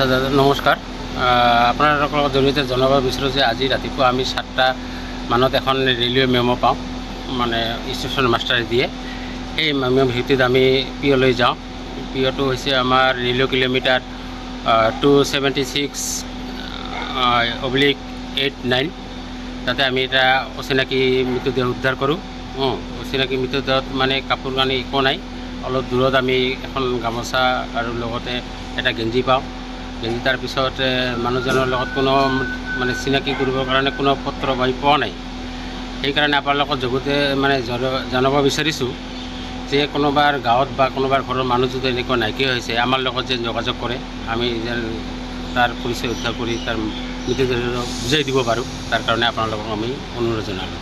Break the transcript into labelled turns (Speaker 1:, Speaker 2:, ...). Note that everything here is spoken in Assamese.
Speaker 1: নমস্কাৰ। আপোনালোকৰ জৰিয়তে জনাব বিচাৰোঁ যে আজি ৰাতিপুৱা আমি 7টা মানত এখন ৰেলৱে মেমো পাওঁ, মানে ষ্টেচন মাষ্টাৰে দিয়ে। সেই মেমো ভিত্তিত আমি পিঅ'লৈ যাওঁ। পিঅ'টো হৈছে আমাৰ ৰেলৱে কিলোমিটাৰ 276/89। তাতে আমি এটা অচিনাকি মৃতদেহ উদ্ধাৰ কৰোঁ। অচিনাকি মৃতদেহত মানে কাপোৰ কানি একো নাই। অলপ দূৰত আমি এখন গামোচা আৰু লগতে এটা গেঞ্জি পাওঁ। গেঞ্জি তাৰ পিছত মানুহজনৰ লগত কোনো মানে চিনাকি কৰিবৰ কাৰণে কোনো পত্ৰ পাই পোৱা নাই। সেইকাৰণে আপোনালোকৰ জগতে মানে জনাব বিচাৰিছোঁ যে কোনোবাৰ গাঁৱত বা কোনোবাৰ ঘৰৰ মানুহ যদি এনেকুৱা নাইকিয়া হৈছে, আমাৰ লগত যে যোগাযোগ কৰে, আমি যেন তাৰ পৰিচয় উদ্ধাৰ কৰি তাৰ মৃতদেহ বুজাই দিব পাৰোঁ। তাৰ কাৰণে আপোনালোকক আমি অনুৰোধ জনালোঁ।